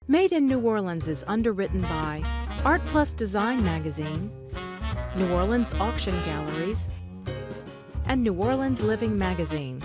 Made in New Orleans is underwritten by Art Plus Design Magazine, New Orleans Auction Galleries, and New Orleans Living Magazine.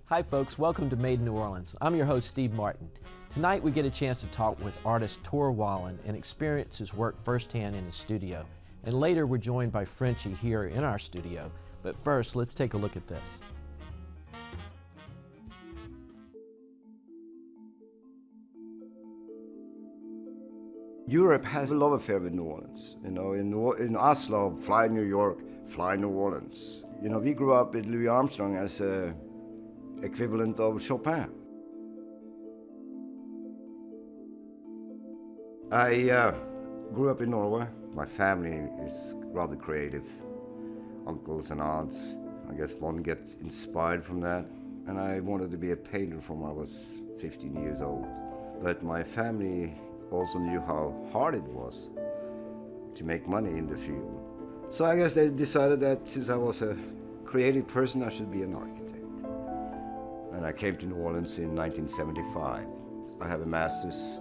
Hi folks, welcome to Made in New Orleans. I'm your host, Steve Martin. Tonight we get a chance to talk with artist Tor Wallen and experience his work firsthand in his studio. And later we're joined by Frenchie here in our studio. But first, let's take a look at this. Europe has a love affair with New Orleans. You know, in Oslo, fly New York, fly New Orleans. You know, we grew up with Louis Armstrong as a equivalent of Chopin. I grew up in Norway. My family is rather creative. Uncles and aunts. I guess one gets inspired from that. And I wanted to be a painter from when I was 15 years old. But my family also knew how hard it was to make money in the field. So I guess they decided that since I was a creative person, I should be an architect. And I came to New Orleans in 1975. I have a master's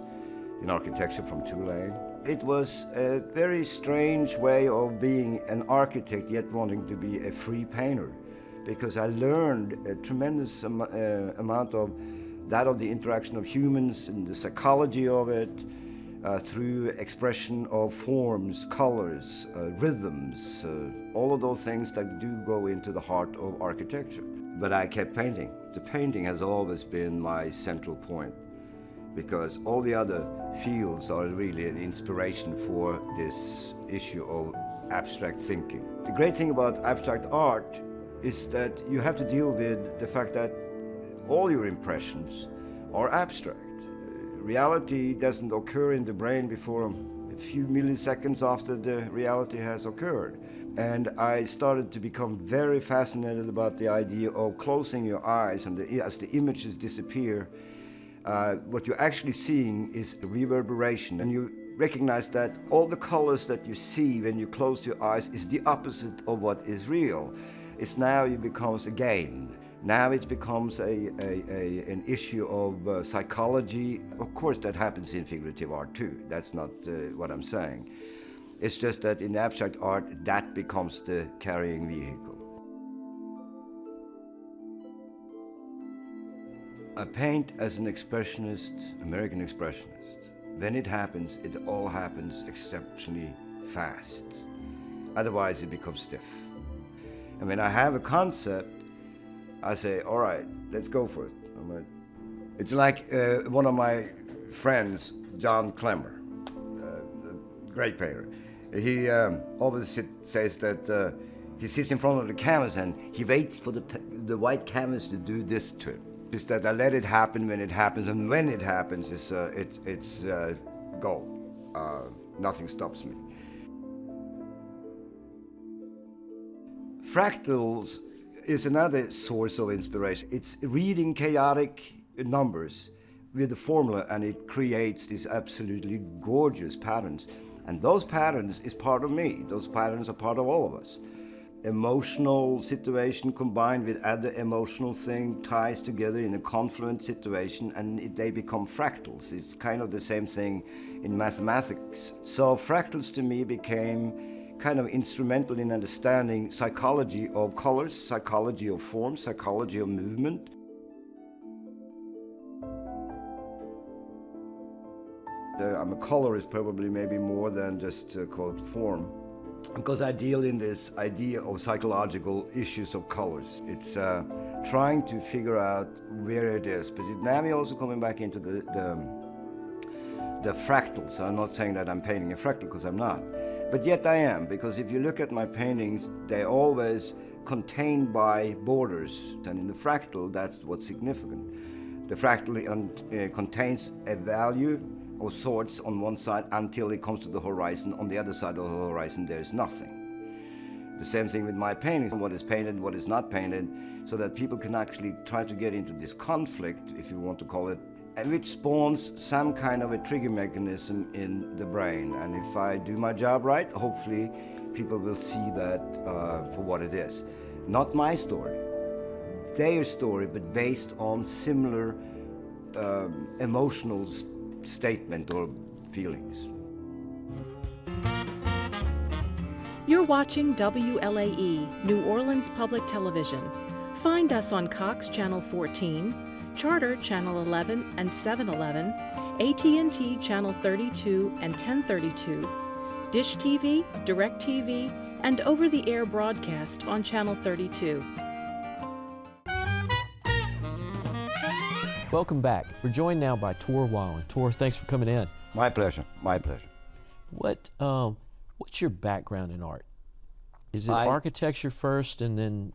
in architecture from Tulane. It was a very strange way of being an architect, yet wanting to be a free painter, because I learned a tremendous amount of that of the interaction of humans and the psychology of it through expression of forms, colors, rhythms, all of those things that do go into the heart of architecture. But I kept painting. The painting has always been my central point, because all the other fields are really an inspiration for this issue of abstract thinking. The great thing about abstract art is that you have to deal with the fact that all your impressions are abstract. Reality doesn't occur in the brain before a few milliseconds after the reality has occurred. And I started to become very fascinated about the idea of closing your eyes, and as the images disappear, what you're actually seeing is a reverberation. And you recognize that all the colors that you see when you close your eyes is the opposite of what is real. It's now it becomes a game. Now it becomes an issue of psychology. Of course, that happens in figurative art too. That's not what I'm saying. It's just that in abstract art, that becomes the carrying vehicle. I paint as an expressionist, American expressionist. When it happens, it all happens exceptionally fast. Otherwise, it becomes stiff. And when I have a concept, I say, all right, let's go for it. It's like one of my friends, John Clemmer, a great painter. He always says that he sits in front of the canvas and he waits for the white canvas to do this to him. It's that I let it happen when it happens, and when it happens, it's go. Nothing stops me. Fractals is another source of inspiration. It's reading chaotic numbers with a formula, and it creates these absolutely gorgeous patterns. And those patterns is part of me. Those patterns are part of all of us. Emotional situation combined with other emotional thing ties together in a confluent situation, and they become fractals. It's kind of the same thing in mathematics. So fractals to me became kind of instrumental in understanding psychology of colors, psychology of form, psychology of movement. I'm a colorist probably maybe more than just quote form, because I deal in this idea of psychological issues of colors. It's trying to figure out where it is, but it may be also coming back into the fractals. I'm not saying that I'm painting a fractal, because I'm not. But yet I am, because if you look at my paintings, they always contained by borders. And in the fractal, that's what's significant. The fractal contains a value of sorts on one side until it comes to the horizon. On the other side of the horizon, there is nothing. The same thing with my paintings, what is painted, what is not painted, so that people can actually try to get into this conflict, if you want to call it, and which spawns some kind of a trigger mechanism in the brain. And if I do my job right, hopefully people will see that for what it is. Not my story, their story, but based on similar emotional statement or feelings. You're watching WLAE, New Orleans Public Television. Find us on Cox Channel 14, Charter Channel 11 and 711, AT&T Channel 32 and 1032, Dish TV, Direct TV, and over-the-air broadcast on Channel 32. Welcome back. We're joined now by Tor Wallen. Tor, thanks for coming in. My pleasure, my pleasure. What's your background in art? Is it architecture first and then,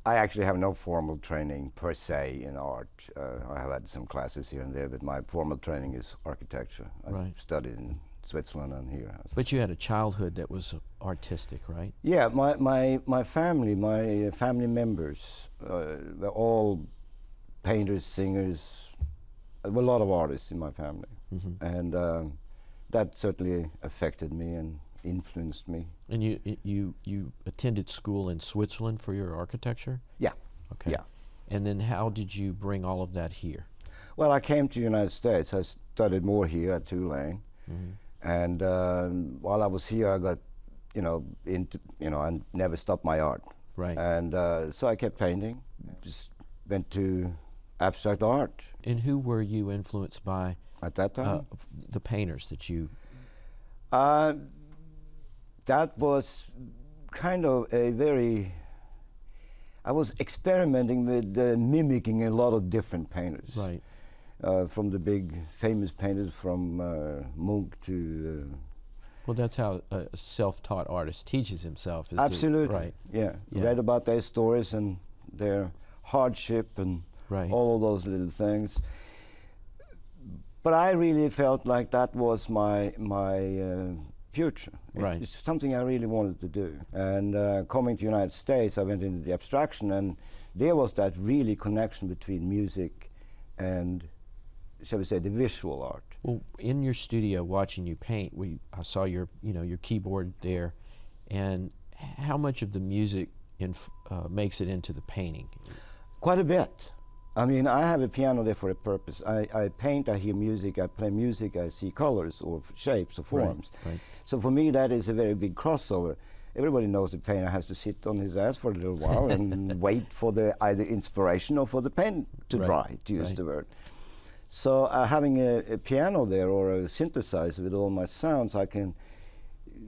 I actually have no formal training per se in art. I have had some classes here and there, but my formal training is architecture. I studied in Switzerland and here. But you had a childhood that was artistic, right? Yeah, my family members, they're all painters, singers. There were a lot of artists in my family. Mm-hmm. And that certainly affected me and influenced me. And you attended school in Switzerland for your architecture? Yeah. Okay. Yeah. And then how did you bring all of that here? Well, I came to the United States. I studied more here at Tulane. Mm-hmm. And while I was here, I got, I never stopped my art. Right. And so I kept painting, just went to abstract art. And who were you influenced by at that time? The painters that you... That was kind of I was experimenting with mimicking a lot of different painters. Right. From the big famous painters from Munch to... Well, that's how a self-taught artist teaches himself. Is absolutely, right. Yeah. Read about their stories and their hardship and all of those little things. But I really felt like that was my future. Right. It's something I really wanted to do. And coming to the United States, I went into the abstraction, and there was that really connection between music and, shall we say, the visual art. Well, in your studio, watching you paint, I saw your keyboard there, and how much of the music makes it into the painting? Quite a bit. I mean, I have a piano there for a purpose. I paint, I hear music, I play music, I see colors or shapes or forms. Right. So for me, that is a very big crossover. Everybody knows the painter has to sit on his ass for a little while and wait for the either inspiration or for the pen to dry, to use the word. So having a piano there or a synthesizer with all my sounds, I can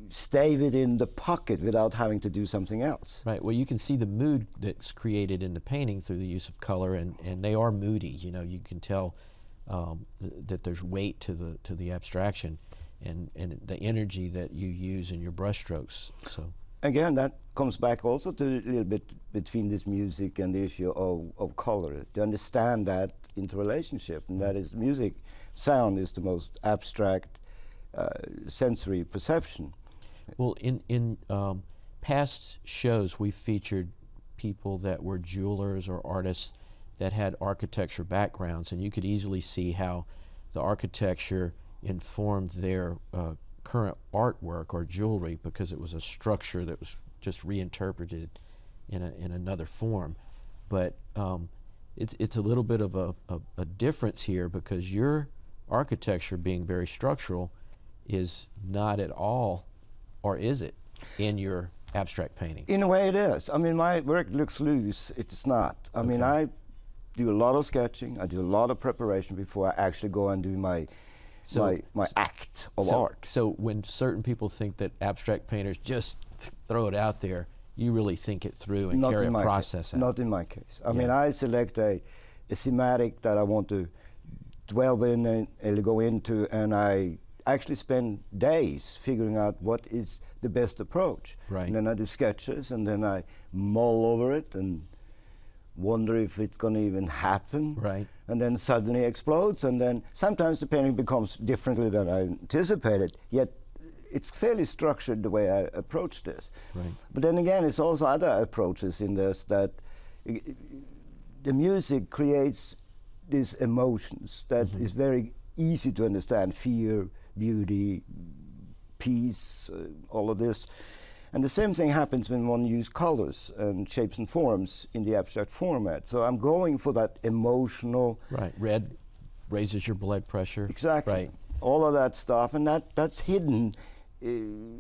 stay within the pocket without having to do something else. Right. Well, you can see the mood that's created in the painting through the use of color, and they are moody. You can tell that there's weight to the abstraction, and the energy that you use in your brushstrokes. So again, that comes back also to a little bit between this music and the issue of color. To understand that interrelationship, and that is music, sound is the most abstract sensory perception. Well, in past shows, we featured people that were jewelers or artists that had architecture backgrounds, and you could easily see how the architecture informed their current artwork or jewelry, because it was a structure that was just reinterpreted in another form. But it's a little bit of a difference here, because your architecture, being very structural, is not at all, or is it, in your abstract painting? In a way it is. I mean, my work looks loose. It's not. I mean, I do a lot of sketching. I do a lot of preparation before I actually go and do my act of art. So when certain people think that abstract painters just throw it out there, you really think it through and carry a process out? Not in my case. I mean, I select a thematic that I want to dwell in and go into, and I actually spend days figuring out what is the best approach. Right. And then I do sketches, and then I mull over it and wonder if it's going to even happen. Right. And then suddenly explodes, and then sometimes the painting becomes differently than I anticipated, yet it's fairly structured the way I approach this. Right. But then again, it's also other approaches in this, that the music creates these emotions that is very easy to understand: fear, beauty, peace, all of this. And the same thing happens when one uses colors and shapes and forms in the abstract format. So I'm going for that emotional. Right. Red raises your blood pressure. Exactly. Right. All of that stuff, and that's hidden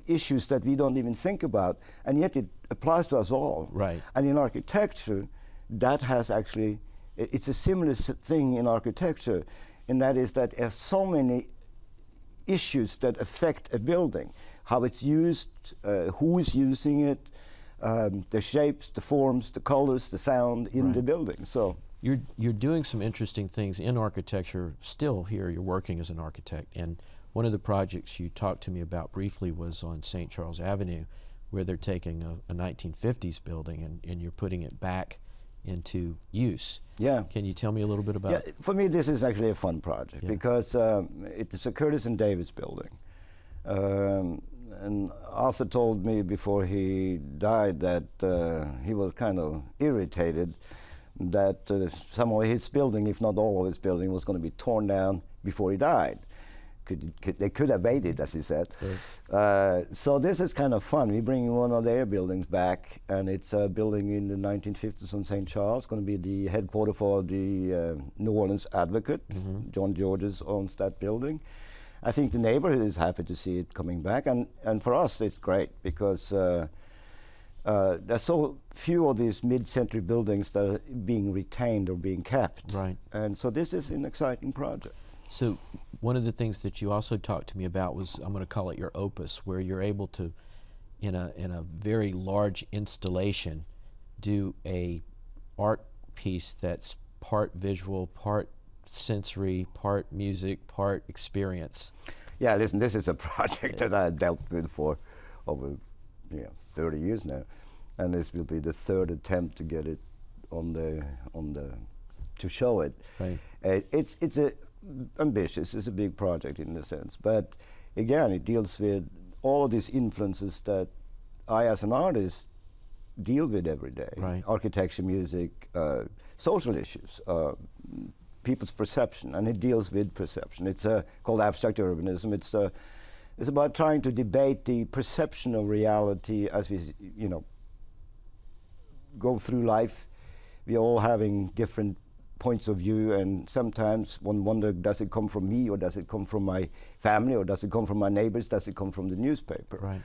issues that we don't even think about, and yet it applies to us all. Right. And in architecture, that has actually, it's a similar thing in architecture, and that is that there's so many issues that affect a building: how it's used, who is using it, the shapes, the forms, the colors, the sound in the building. So you're doing some interesting things in architecture still here. You're working as an architect, and one of the projects you talked to me about briefly was on St. Charles Avenue, where they're taking a 1950s building and you're putting it back into use. Yeah. Can you tell me a little bit about it? For me, this is actually a fun project because it is a Curtis and Davis building. And Arthur told me before he died that he was kind of irritated that some of his building, if not all of his building, was going to be torn down before he died. They could have waited, as he said. Right. So this is kind of fun. We're bringing one of their buildings back, and it's a building in the 1950s on St. Charles. It's going to be the headquarters for the New Orleans Advocate. John Georges owns that building. I think the neighborhood is happy to see it coming back, and for us it's great because there's so few of these mid-century buildings that are being retained or being kept. Right. And so this is an exciting project. So one of the things that you also talked to me about was, I'm going to call it your opus, where you're able to, in a very large installation, do a art piece that's part visual, part sensory, part music, part experience. Yeah, listen, this is a project that I dealt with for over 30 years now, and this will be the third attempt to get it to show it. Right. It's a ambitious. It's a big project in a sense, but again, it deals with all of these influences that I, as an artist, deal with every day. Right. Architecture, music, social issues, people's perception, and it deals with perception. It's called abstract urbanism. It's about trying to debate the perception of reality as we, go through life. We're all having different points of view, and sometimes one wonders, does it come from me, or does it come from my family, or does it come from my neighbors, does it come from the newspaper? Right.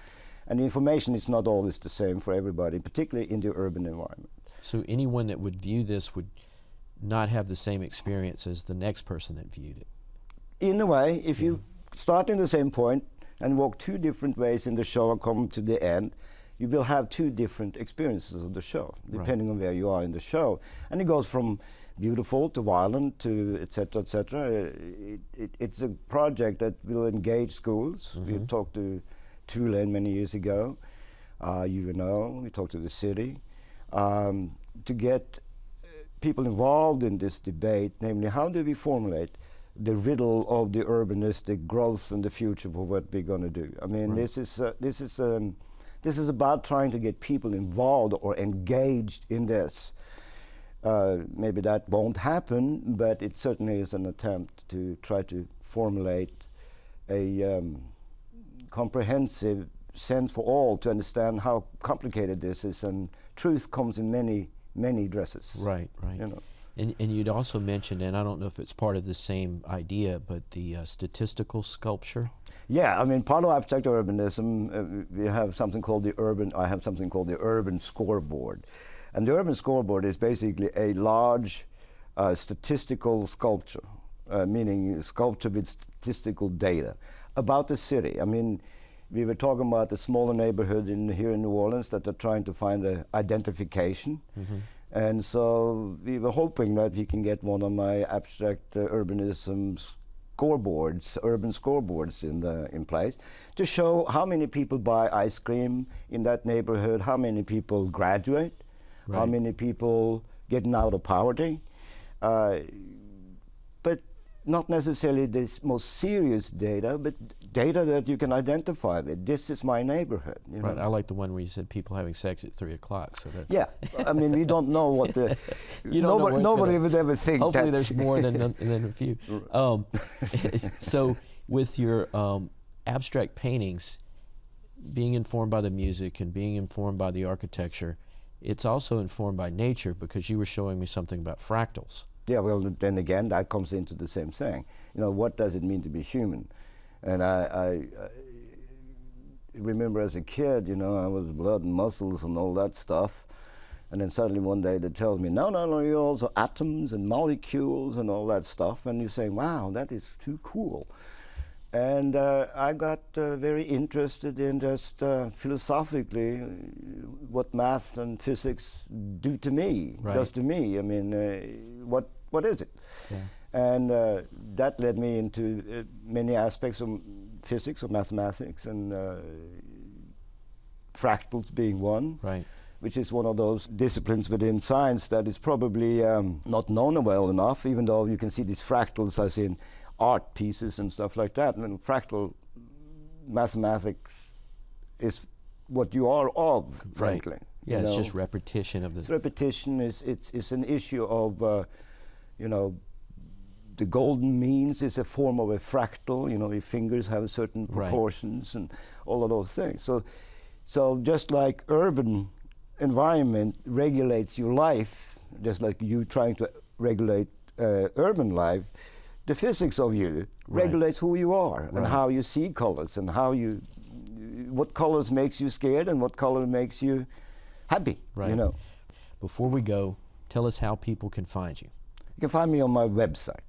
And the information is not always the same for everybody, particularly in the urban environment. So anyone that would view this would not have the same experience as the next person that viewed it. In a way, if you start in the same point and walk two different ways in the show and come to the end, you will have two different experiences of the show, depending on where you are in the show. And it goes from beautiful to violent to et cetera, et cetera. It's a project that will engage schools. We talked to Tulane many years ago, we talked to the city, to get people involved in this debate, namely how do we formulate the riddle of the urbanistic growth in the future for what we're going to do. I mean, this is about trying to get people involved or engaged in this. Maybe that won't happen, but it certainly is an attempt to try to formulate a comprehensive sense for all to understand how complicated this is, and truth comes in many dresses. Right. And you'd also mentioned, and I don't know if it's part of the same idea, but the statistical sculpture. Yeah, I mean, part of abstract urbanism, we have something called I have something called the urban scoreboard. And the urban scoreboard is basically a large statistical sculpture, meaning sculpture with statistical data about the city. I mean, we were talking about the smaller neighborhood here in New Orleans that are trying to find an identification. And so we were hoping that we can get one of my abstract urbanism scoreboards, urban scoreboards in place to show how many people buy ice cream in that neighborhood, how many people graduate, how many people getting out of poverty, but not necessarily this most serious data, but data that you can identify with. This is my neighborhood. You Right. know? I like the one where you said people having sex at 3 o'clock. So that Yeah, I mean, we don't know what the. You don't know where it's nobody gonna- would ever think Hopefully, that. there's more than a few. So, with your abstract paintings, being informed by the music and being informed by the architecture, it's also informed by nature, because you were showing me something about fractals. Yeah, well, then again, that comes into the same thing. You know, what does it mean to be human? And I remember as a kid, you know, I was blood and muscles and all that stuff. And then suddenly one day they tell me, no, you're also atoms and molecules and all that stuff. And you say, wow, that is too cool. And I got very interested in just philosophically what math and physics do to me, does to me. I mean, what is it? Yeah. And that led me into many aspects of physics or mathematics, and fractals being one. Right. Which is one of those disciplines within science that is probably not known well enough, even though you can see these fractals as in art pieces and stuff like that. I mean, fractal mathematics is what you are of, frankly. Right. Yeah, it's just repetition of the... It's repetition. It's an issue of, you know, the golden means is a form of a fractal. You know, your fingers have certain proportions and all of those things. So just like urban environment regulates your life, just like you trying to regulate urban life, the physics of you regulates who you are and how you see colors and how you, what colors makes you scared and what color makes you happy. You know. Before we go, tell us how people can find you. You can find me on my website,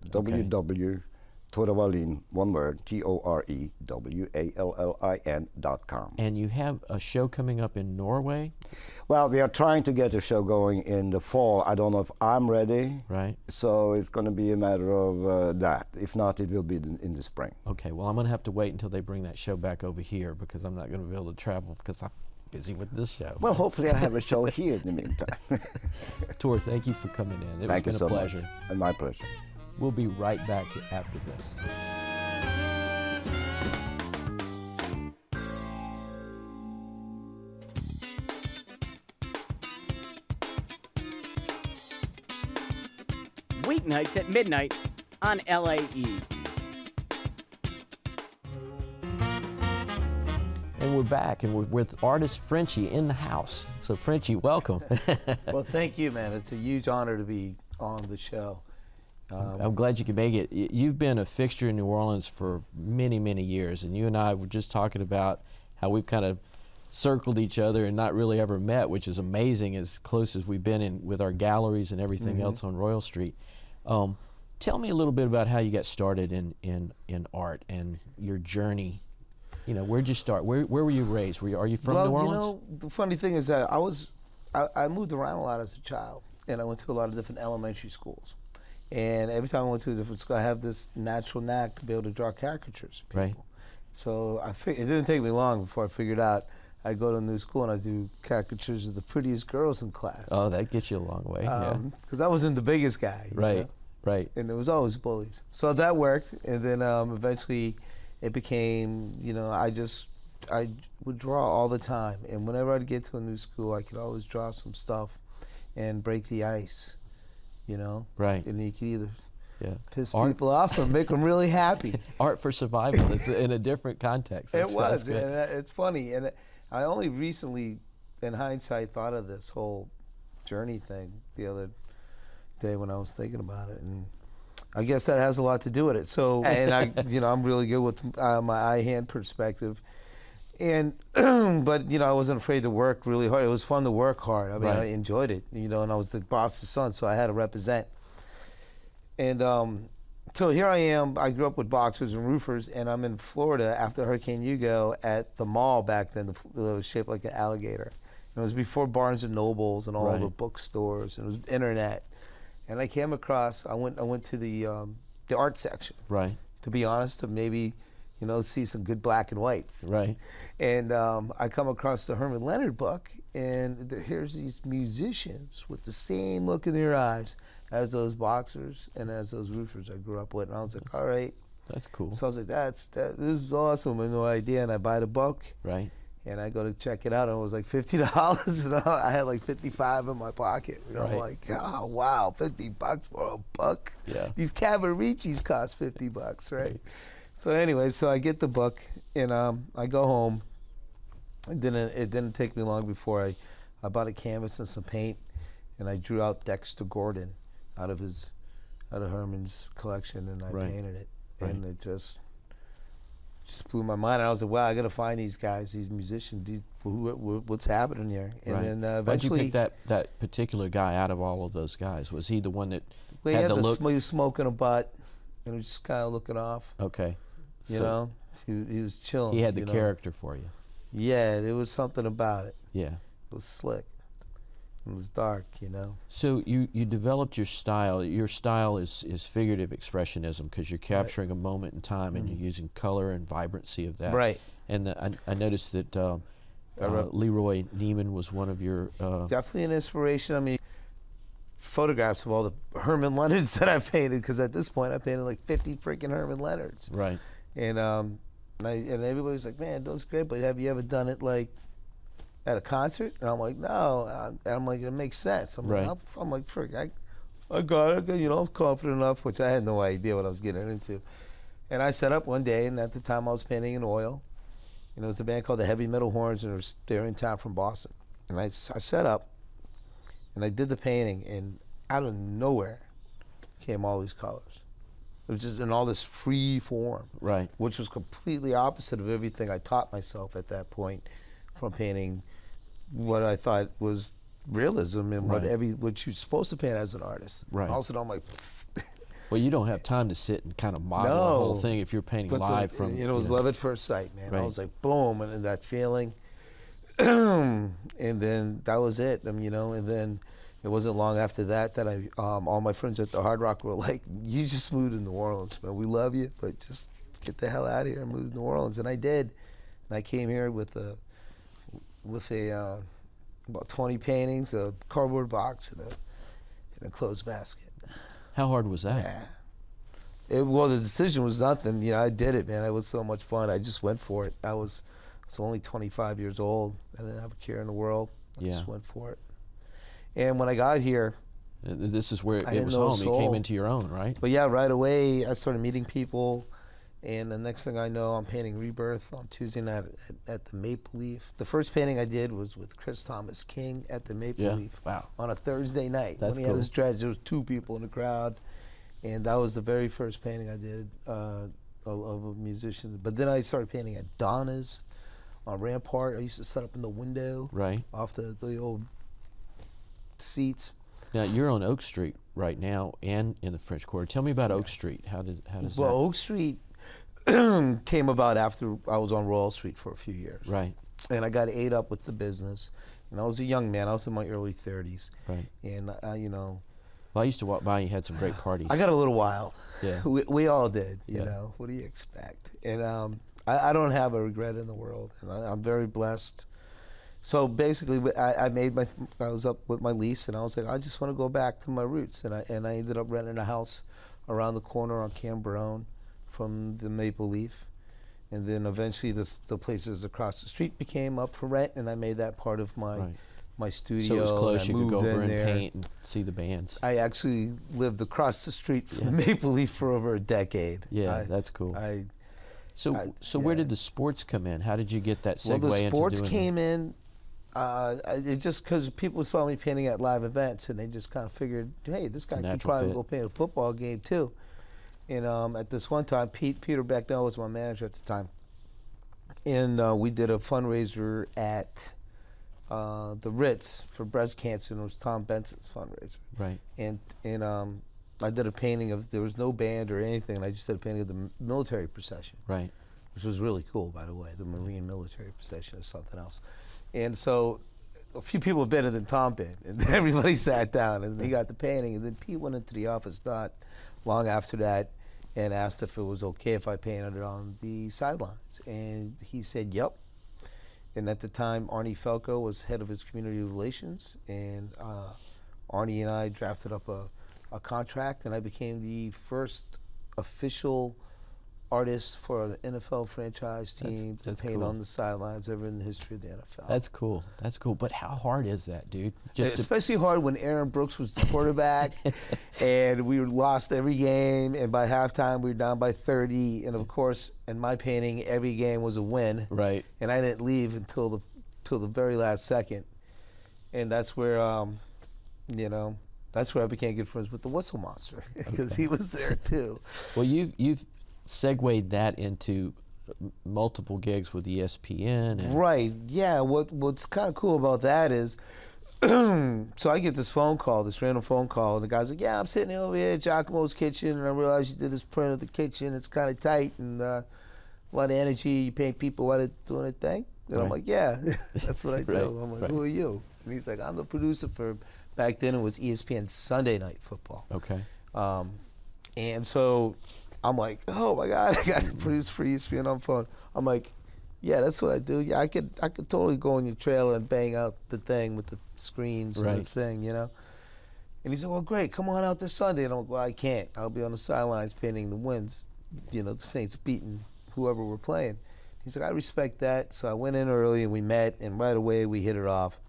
Tor Wallen, one word, TOREWALLIN.com. And you have a show coming up in Norway? Well, we are trying to get a show going in the fall. I don't know if I'm ready. Right. So it's going to be a matter of that. If not, it will be in the spring. Okay, well, I'm going to have to wait until they bring that show back over here, because I'm not going to be able to travel because I'm busy with this show. Well, hopefully I have a show here in the meantime. Tor, thank you for coming in. Thank you it's so been a pleasure. much. And my pleasure. We'll be right back after this. Weeknights at midnight on LAE. And we're back, and we're with artist Frenchie in the house. So Frenchie, welcome. Well, thank you, man. It's a huge honor to be on the show. I'm glad you could make it. You've been a fixture in New Orleans for many, many years, and you and I were just talking about how we've kind of circled each other and not really ever met, which is amazing, as close as we've been in with our galleries and everything else on Royal Street. Tell me a little bit about how you got started in art and your journey. You know, where'd you start? Where were you raised? Are you from New Orleans? You know, the funny thing is that I moved around a lot as a child, and I went to a lot of different elementary schools. And every time I went to a different school, I have this natural knack to be able to draw caricatures of people. Right. So it didn't take me long before I figured out I'd go to a new school and I'd do caricatures of the prettiest girls in class. Oh, that gets you a long way. Because I wasn't the biggest guy. You know? Right. And there was always bullies. So that worked. And then eventually it became, you know, I would draw all the time. And whenever I'd get to a new school, I could always draw some stuff and break the ice, you know? Right. And you could either piss Art. people off or make them really happy. Art for survival. It's in a different context. It was. And it's funny. And I only recently, in hindsight, thought of this whole journey thing the other day when I was thinking about it. And I guess that has a lot to do with it. So, and I'm really good with my eye-hand perspective. And, but, you know, I wasn't afraid to work really hard. It was fun to work hard. I mean, I enjoyed it, you know, and I was the boss's son, so I had to represent. And so here I am. I grew up with boxers and roofers, and I'm in Florida after Hurricane Hugo at the mall back then. It was shaped like an alligator. And it was before Barnes and Nobles and all the bookstores, and it was internet. And I came across. I went to the art section. Right. to be honest, to maybe, see some good black and whites. Right. And I come across the Herman Leonard book, and here's these musicians with the same look in their eyes as those boxers and as those roofers I grew up with. And I was like, all right. That's cool. So I was like, this is awesome. I had no idea. And I buy the book. Right. And I go to check it out, and it was like $50. And I had like 55 in my pocket. And I'm like, oh, wow, $50 for a book? Yeah. These Cavaricis cost $50, right? So anyway, so I get the book, and I go home. It didn't take me long before I bought a canvas and some paint, and I drew out Dexter Gordon out of Herman's collection, and I painted it. And it just blew my mind. I was like, wow, I got to find these guys, these musicians, what's happening here? And then eventually... Why'd you pick that particular guy out of all of those guys? Was he the one that he had the look? He was smoking a butt, and he was just kind of looking off. Okay. He was chilling. He had the character for you. Yeah, there was something about it. Yeah. It was slick. It was dark, So you developed your style. Your style is figurative expressionism because you're capturing a moment in time and you're using color and vibrancy of that. Right. And I noticed that Leroy Neiman was one of your... definitely an inspiration. I mean, photographs of all the Herman Leonards that I painted, because at this point I painted like 50 freaking Herman Leonards. Right. And everybody's like, man, that's great, but have you ever done it like at a concert? And I'm like, no. And I'm like, it makes sense. I'm like, frick, I got it. I'm confident enough, which I had no idea what I was getting into. And I set up one day, and at the time I was painting in oil. It was a band called the Heavy Metal Horns, and they're in town from Boston. And I set up, and I did the painting, and out of nowhere came all these colors. It was just in all this free form, right? Which was completely opposite of everything I taught myself at that point, from painting what I thought was realism and what you're supposed to paint as an artist. Right. And all of a sudden I'm like, well, you don't have time to sit and kind of model the whole thing if you're painting live from. It was love at first sight, man. I was like, boom, and that feeling, and then that was it. And then. It wasn't long after that I, all my friends at the Hard Rock were like, you just moved to New Orleans, man. We love you, but just get the hell out of here and move to New Orleans. And I did. And I came here with about 20 paintings, a cardboard box, and a clothes basket. How hard was that? Yeah. Well, the decision was nothing. I did it, man. It was so much fun. I just went for it. I was only 25 years old. I didn't have a care in the world. I just went for it. And when I got here, this is where it was home. You came into your own, right? But yeah, right away I started meeting people, and the next thing I know, I'm painting Rebirth on Tuesday night at the Maple Leaf. The first painting I did was with Chris Thomas King at the Maple Leaf on a Thursday night. That's when he had his dreads, there was 2 people in the crowd, and that was the very first painting I did of a musician. But then I started painting at Donna's on Rampart. I used to set up in the window, off the old seats. Now you're on Oak Street right now and in the French Quarter. Tell me about Oak Street. How does that? Well, Oak Street came about after I was on Royal Street for a few years. Right. And I got ate up with the business. And I was a young man. I was in my early 30s. Right. And Well, I used to walk by. You had some great parties. I got a little wild. Yeah. We all did. You know. What do you expect? And I don't have a regret in the world, and I'm very blessed. So basically, I was up with my lease, and I was like, I just want to go back to my roots, and I ended up renting a house around the corner on Cambronne from the Maple Leaf, and then eventually the places across the street became up for rent, and I made that part of my studio. So it was close. You could go over and there. paint and see the bands. I actually lived across the street from the Maple Leaf for over a decade. Yeah, that's cool. So where did the sports come in? How did you get that segue into doing the sports came in. It just because people saw me painting at live events, and they just kind of figured, hey, this guy could probably go paint a football game too. And at this one time, Peter Becknell was my manager at the time, and we did a fundraiser at the Ritz for breast cancer, and it was Tom Benson's fundraiser. Right. And I did a painting of, there was no band or anything, and I just did a painting of the military procession. Right. Which was really cool, by the way. The Marine military procession is something else. And so a few people better than Tom did, and everybody sat down, and he got the painting, and then Pete went into the office not long after that, and asked if it was okay if I painted it on the sidelines. And he said, yep. And at the time, Arnie Felko was head of his community relations, and Arnie and I drafted up a contract, and I became the first official artist for an NFL franchise team to paint cool. on the sidelines ever in the history of the NFL. That's cool. That's cool. But how hard is that, dude? Especially hard when Aaron Brooks was the quarterback, and we lost every game, and by halftime we were down by 30. And of course, in my painting, every game was a win. Right. And I didn't leave until the very last second, and that's where that's where I became good friends with the Whistle Monster, because he was there too. Well, you've segued that into multiple gigs with ESPN. And Right. Yeah. What's kind of cool about that is, so I get this random phone call, and the guy's like, "Yeah, I'm sitting over here at Giacomo's kitchen, and I realized you did this print of the kitchen. It's kind of tight and a lot of energy. You paint people while they're doing a thing." And I'm like, "Yeah, that's what I do." Right, I'm like, right. "Who are you?" And he's like, "I'm the producer for." Back then, it was ESPN Sunday Night Football. Okay. And so I'm like, oh my God, I got to produce for ESPN on phone. I'm like, yeah, that's what I do. Yeah, I could totally go in your trailer and bang out the thing with the screens and the thing, you know. And he said, well, great, come on out this Sunday. And I'm like, well, I can't. I'll be on the sidelines painting the wins, you know, the Saints beating whoever we're playing. He's like, I respect that. So I went in early and we met, and right away we hit it off.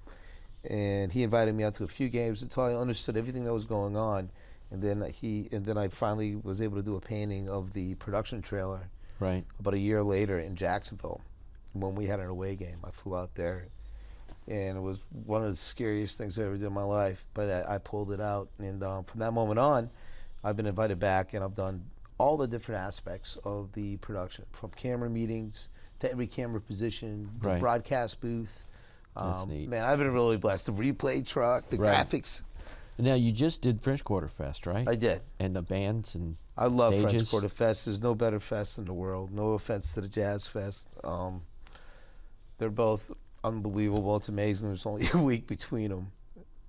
And he invited me out to a few games until I understood everything that was going on. And then I finally was able to do a painting of the production trailer. Right. About a year later in Jacksonville, when we had an away game. I flew out there, and it was one of the scariest things I ever did in my life. But I pulled it out, and from that moment on, I've been invited back, and I've done all the different aspects of the production, from camera meetings to every camera position, the broadcast booth. Man, I've been really blessed. The replay truck, the graphics. Now, you just did French Quarter Fest, right? I did. And the bands and I love stages. French Quarter Fest. There's no better fest in the world. No offense to the Jazz Fest. They're both unbelievable. It's amazing. There's only a week between them,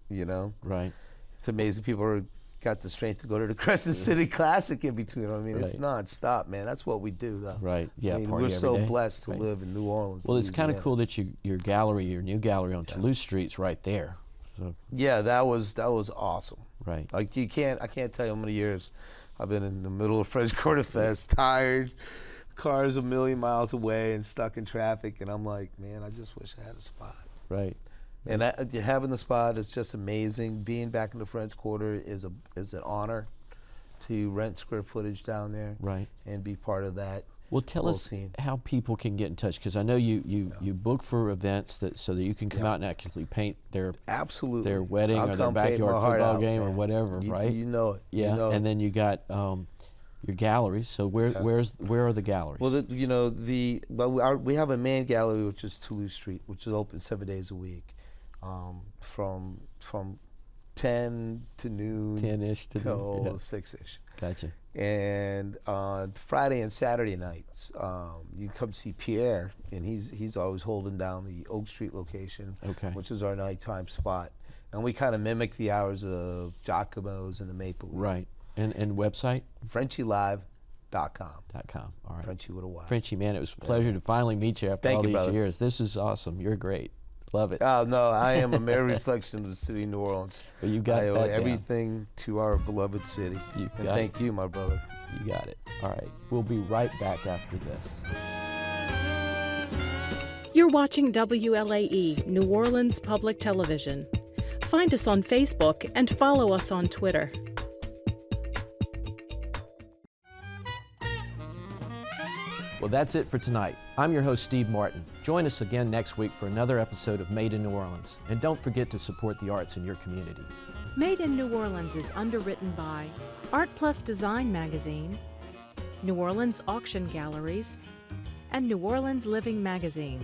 you know? Right. It's amazing people got the strength to go to the Crescent City Classic in between them. I mean, it's nonstop, man. That's what we do, though. Right. Yeah. I mean, party we're every so day. blessed to live in New Orleans. Well, it's kind of Louisiana. cool that your new gallery on Toulouse Street's right there. So. Yeah, that was awesome. Right. Like I can't tell you how many years I've been in the middle of French Quarter Fest, tired, cars a million miles away and stuck in traffic, and I'm like, man, I just wish I had a spot. Right. And having the spot is just amazing. Being back in the French Quarter is an honor to rent square footage down there. Right. And be part of that. Well, tell us how people can get in touch, because I know you book for events so that you can come out and actually paint their wedding or their backyard football game or whatever, right? You know it. Yeah, you know and then you got your galleries. So where are the galleries? Well, we have a main gallery, which is Toulouse Street, which is open 7 days a week, from 10 to noon, 10-ish to till 6-ish. Gotcha. And on Friday and Saturday nights, you come see Pierre, and he's always holding down the Oak Street location, which is our nighttime spot. And we kind of mimic the hours of Giacomo's and the Maple Leaf. Right. And website? FrenchieLive.com. All right. Frenchie with a Y. Frenchie, man, it was a pleasure to finally meet you after all these years. This is awesome. You're great. Love it. Oh, no, I am a mere reflection of the city of New Orleans. But you got I owe that everything to our beloved city. And thank you, my brother. You got it. All right. We'll be right back after this. You're watching WLAE, New Orleans Public Television. Find us on Facebook and follow us on Twitter. Well, that's it for tonight. I'm your host, Steve Martin. Join us again next week for another episode of Made in New Orleans. And don't forget to support the arts in your community. Made in New Orleans is underwritten by Art Plus Design Magazine, New Orleans Auction Galleries, and New Orleans Living Magazine.